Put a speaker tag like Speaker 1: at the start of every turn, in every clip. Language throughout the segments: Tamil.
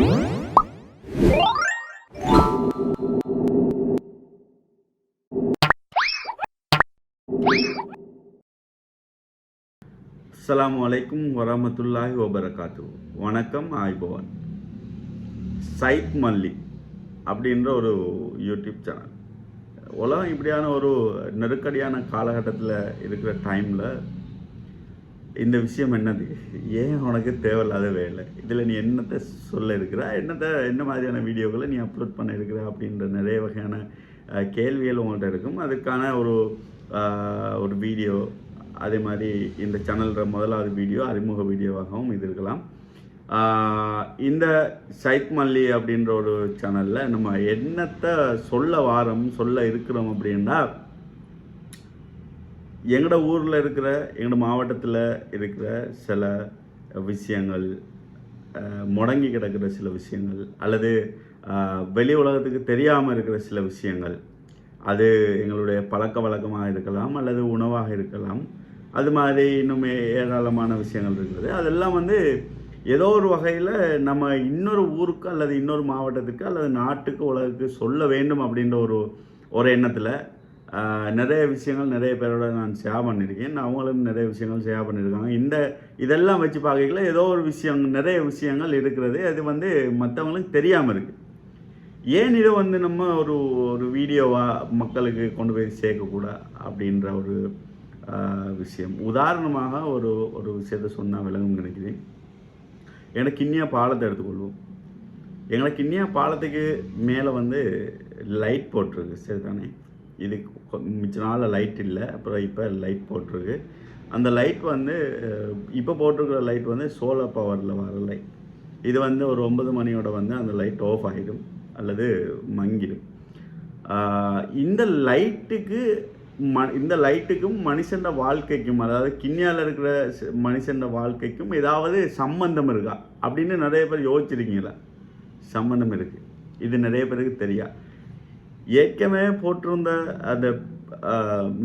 Speaker 1: அஸ்ஸலாமு அலைக்கும் வரஹ்மத்துல்லாஹி வபரகாத்துஹு. வணக்கம், ஆய்பவன். சைத் மல்லி அப்படின்ற ஒரு யூடியூப் சேனல். உலகம் இப்படியான ஒரு நெருக்கடியான காலகட்டத்தில் இருக்கிற டைமில் இந்த விஷயம் என்னது, ஏன் உனக்கு தேவையில்லாத வேலை, இதில் நீ என்னத்தை சொல்ல இருக்கிற, என்ன மாதிரியான வீடியோக்களை நீ அப்லோட் பண்ண இருக்கிற அப்படின்ற நிறைய வகையான கேள்விகள் உங்கள்கிட்ட இருக்கும். அதுக்கான ஒரு வீடியோ, அதே மாதிரி இந்த சேனல்ற முதலாவது வீடியோ அறிமுக வீடியோவாகவும் இது இருக்கலாம். இந்த சைத் மல்லி அப்படின்ற ஒரு சேனலில் நம்ம என்னத்தை சொல்ல இருக்கிறோம் அப்படின்னா, எங்களோட ஊரில் இருக்கிற, எங்களோட மாவட்டத்தில் இருக்கிற சில விஷயங்கள், முடங்கி கிடக்கிற சில விஷயங்கள், அல்லது வெளி உலகத்துக்கு தெரியாமல் இருக்கிற சில விஷயங்கள், அது எங்களுடைய பழக்க வழக்கமாக இருக்கலாம், அல்லது உணவாக இருக்கலாம், அது மாதிரி இன்னும் ஏராளமான விஷயங்கள் இருக்குது. அதெல்லாம் ஏதோ ஒரு வகையில் நம்ம இன்னொரு ஊருக்கு அல்லது இன்னொரு மாவட்டத்துக்கு அல்லது நாட்டுக்கு உலகுக்கு சொல்ல வேண்டும் அப்படின்ற ஒரு எண்ணத்தில் நிறைய விஷயங்கள் நிறைய பேரோட நான் ஷேர் பண்ணியிருக்கேன். அவங்களும் நிறைய விஷயங்கள் ஷேர் பண்ணியிருக்காங்க. இதெல்லாம் வச்சு பார்க்கல ஏதோ ஒரு நிறைய விஷயங்கள் இருக்கிறது. அது மற்றவங்களுக்கு தெரியாமல் இருக்குது. ஏன் இதை நம்ம ஒரு வீடியோவாக மக்களுக்கு கொண்டு போய் சேர்க்கக்கூடாது அப்படின்ற ஒரு விஷயம். உதாரணமாக ஒரு விஷயத்தை சொன்னால் விளங்கும்னு நினைக்கிறேன். எங்களை கிண்ணியா பாலத்தை எடுத்துக்கொள்வோம். எங்களை கிண்ணியா பாலத்துக்கு மேலே லைட் போட்டிருக்கு, சரிதானே? இது மிச்ச நாளில் லைட் இல்லை, அப்புறம் இப்போ லைட் போட்டிருக்கு. அந்த லைட் இப்போ போட்டிருக்கிற லைட் சோலார் பவரில் வர லைட். இது ஒரு 9 மணியோட அந்த லைட் ஆஃப் ஆகிடும் அல்லது மங்கிடும். இந்த லைட்டுக்கும் மனுஷன் வாழ்க்கைக்கும், அதாவது கிண்ணியால் இருக்கிற மனுஷன் வாழ்க்கைக்கும் ஏதாவது சம்பந்தம் இருக்கா அப்படின்னு நிறைய பேர் யோசிச்சிருக்கீங்களா? சம்பந்தம் இருக்குது. இது நிறைய பேருக்கு தெரியா. ஏற்கனவே போட்டிருந்த அந்த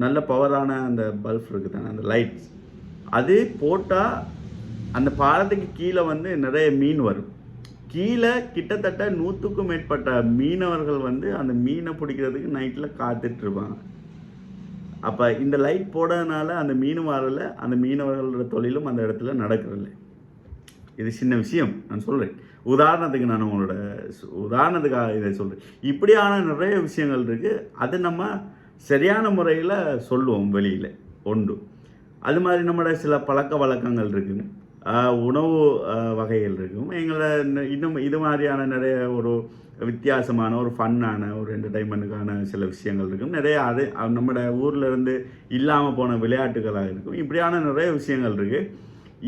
Speaker 1: நல்ல பவரான அந்த பல்ப் இருக்குது தானே, அந்த லைட்ஸ், அது போட்டால் அந்த பாலத்துக்கு கீழே நிறைய மீன் வரும். கீழே கிட்டத்தட்ட 100க்கும் மேற்பட்ட மீனவர்கள் அந்த மீனை பிடிக்கிறதுக்கு நைட்டில் காத்துட்ருப்பாங்க. அப்போ இந்த லைட் போடுறதுனால அந்த மீன் வரல, அந்த மீனவர்களோட தொழிலும் அந்த இடத்துல நடக்கிறதில்ல. இது சின்ன விஷயம் நான் சொல்கிறேன். உதாரணத்துக்காக இதை சொல்கிறேன். இப்படியான நிறைய விஷயங்கள் இருக்குது. அது நம்ம சரியான முறையில் சொல்லுவோம் வெளியில் உண்டு. அது மாதிரி நம்மளோட சில பழக்க வழக்கங்கள் இருக்குது, உணவு வகைகள் இருக்கும். எங்களை இன்னும் இது மாதிரியான நிறைய ஒரு வித்தியாசமான ஒரு ஃபன்னான ஒரு என்டர்டைன்மெண்ட்டுக்கான சில விஷயங்கள் இருக்கும். நிறைய அது நம்மளோட ஊரில் இருந்து இல்லாமல் போன விளையாட்டுகளாக இருக்கும். இப்படியான நிறைய விஷயங்கள் இருக்குது.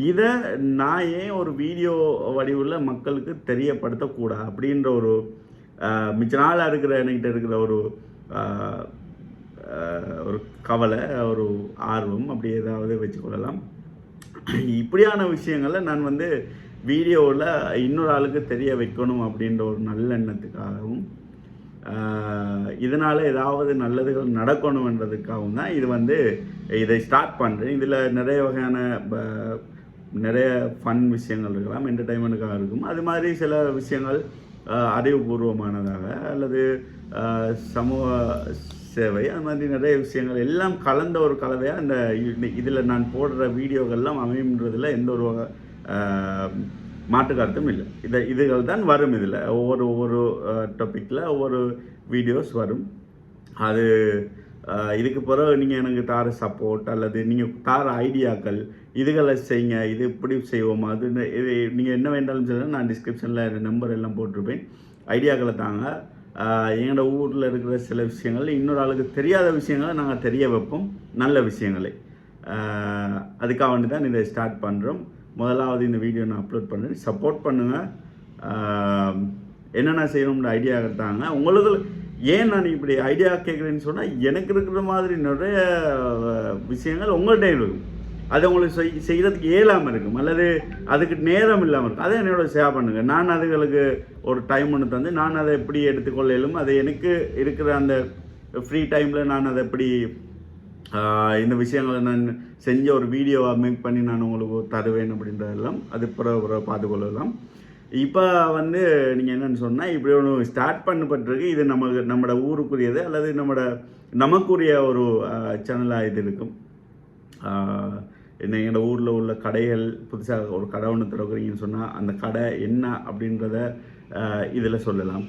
Speaker 1: இதை நான் ஏன் ஒரு வீடியோ வடிவில் மக்களுக்கு தெரியப்படுத்தக்கூடாது அப்படின்ற ஒரு மிச்ச நாளாக என்கிட்ட இருக்கிற ஒரு கவலை, ஒரு ஆர்வம், அப்படி ஏதாவது வச்சுக்கொள்ளலாம். இப்படியான விஷயங்களை நான் வீடியோவில் இன்னொரு ஆளுக்கு தெரிய வைக்கணும் அப்படின்ற ஒரு நல்லெண்ணத்துக்காகவும், இதனால் ஏதாவது நல்லதுகள் நடக்கணுன்றதுக்காகவும் தான் இதை ஸ்டார்ட் பண்ணுறேன். இதில் நிறைய வகையான நிறைய ஃபன் விஷயங்கள் இருக்கலாம், என்டர்டைன்மெண்ட்டுக்காக இருக்கும். அது மாதிரி சில விஷயங்கள் அறிவுபூர்வமானதாக அல்லது சமூக சேவை, அது மாதிரி நிறைய விஷயங்கள் எல்லாம் கலந்த ஒரு கலவையாக இதில் நான் போடுற வீடியோக்கள்லாம் அமையுன்றதில் எந்த ஒரு மாற்று கருத்தும் இல்லை. இதுகள் தான் வரும். இதில் ஒவ்வொரு டாப்பிக்கில் ஒவ்வொரு வீடியோஸ் வரும். அது இதுக்கு பிறகு நீங்கள் எனக்கு தார சப்போர்ட் அல்லது நீங்கள் தார ஐடியாக்கள், இதுகளை செய்யுங்க, இது இப்படி செய்வோம், இது நீங்கள் என்ன வேண்டாலும் சொல்லுங்கள். நான் டிஸ்கிரிப்ஷனில் நம்பர் எல்லாம் போட்டிருப்பேன். ஐடியாக்களை தாங்க. எங்களோட ஊரில் இருக்கிற சில விஷயங்கள், இன்னொரு ஆளுக்கு தெரியாத விஷயங்களை நாங்கள் தெரிய வைப்போம், நல்ல விஷயங்களை. அதுக்காக தான் இதை ஸ்டார்ட் பண்ணுறோம். முதலாவது இந்த வீடியோ நான் அப்லோட் பண்ணுறேன். சப்போர்ட் பண்ணுங்கள். என்னென்ன செய்யணும்னு ஐடியா தாங்க. உங்களுக்கு ஏன் நான் இப்படி ஐடியா கேட்குறேன்னு சொன்னால், எனக்கு இருக்கிற மாதிரி நிறைய விஷயங்கள் உங்கள்கிட்ட இருக்கும். அது உங்களுக்கு செய்கிறதுக்கு இயலாமல் இருக்கும், அல்லது அதுக்கு நேரம் இல்லாமல் இருக்கும். அதை என்னோட ஷேர் பண்ணுங்கள். நான் அதுகளுக்கு ஒரு டைம் ஒன்று தந்து நான் அதை எப்படி எடுத்துக்கொள்ளும், அதை எனக்கு இருக்கிற அந்த ஃப்ரீ டைமில் நான் அதை எப்படி இந்த விஷயங்களை நான் செஞ்ச ஒரு வீடியோவை மேக் பண்ணி நான் உங்களுக்கு தருவேன் அப்படின்றதெல்லாம் அது பிறகு பார்த்துக்கொள்ளலாம். இப்போ வந்து நீங்கள் என்னென்னு சொன்னால் இப்படி ஒன்று ஸ்டார்ட் பண்ணப்பட்டிருக்கு. இது நம்மளோட ஊருக்குரியது அல்லது நமக்குரிய ஒரு சேனலாக இது இருக்கும். எங்களோட ஊரில் உள்ள கடைகள் புதுசாக ஒரு கடை ஒன்று திறக்கிறீங்கன்னு சொன்னால் அந்த கடை என்ன அப்படின்றத இதில் சொல்லலாம்.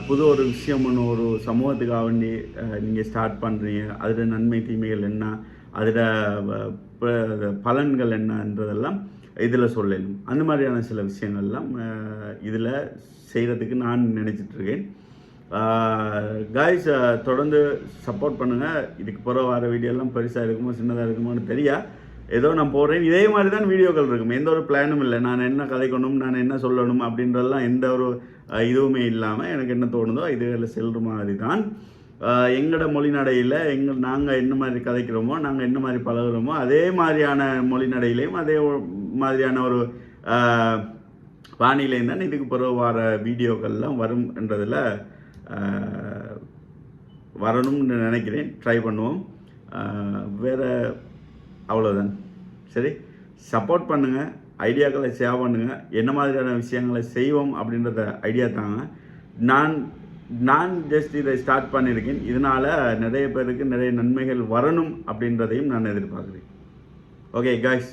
Speaker 1: புது ஒரு விஷயம் ஒன்று ஒரு சமூகத்துக்காக வேண்டி நீங்கள் ஸ்டார்ட் பண்ணுறீங்க, அதில் நன்மை தீமைகள் என்ன, அதில் பலன்கள் என்னன்றதெல்லாம் இதில் சொல்லணும். அந்த மாதிரியான சில விஷயங்கள்லாம் இதில் செய்கிறதுக்கு நான் நினச்சிட்ருக்கேன். காய்ஸ் தொடர்ந்து சப்போர்ட் பண்ணுங்கள். இதுக்கு பிறகு வர வீடியோலாம் பெருசாக இருக்குமோ சின்னதாக இருக்குமோன்னு தெரியா, ஏதோ நான் போடுறேன். இதே மாதிரி தான் வீடியோக்கள் இருக்கும். எந்த ஒரு பிளானும் இல்லை. நான் என்ன கதைக்கணும், நான் என்ன சொல்லணும் அப்படின்றதெல்லாம் எந்த ஒரு இதுவுமே இல்லாமல் எனக்கு என்ன தோணுதோ இதுகளில் செல்கிற மாதிரி தான். எங்களோட மொழி நடையில் நாங்கள் என்ன மாதிரி கதைக்கிறோமோ, நாங்கள் என்ன மாதிரி பழகுறோமோ அதே மாதிரியான மொழி நடையிலையும் அதே மாதிரியான ஒரு வானிலையும் தான் இதுக்கு பிறகு வர வீடியோக்கள்லாம் வரும் என்றதில் வரணும்னு நினைக்கிறேன். ட்ரை பண்ணுவோம். வேறு அவ்வளோதான். சரி, சப்போர்ட் பண்ணுங்கள், ஐடியாக்களை ஷேர் பண்ணுங்கள், என்ன மாதிரியான விஷயங்களை செய்வோம் அப்படின்றத ஐடியா தாங்க. நான் ஜஸ்ட் இதை ஸ்டார்ட் பண்ணியிருக்கேன். இதனால் நிறைய பேருக்கு நிறைய நன்மைகள் வரணும் அப்படின்றதையும் நான் எதிர்பார்க்குறேன். Okay guys.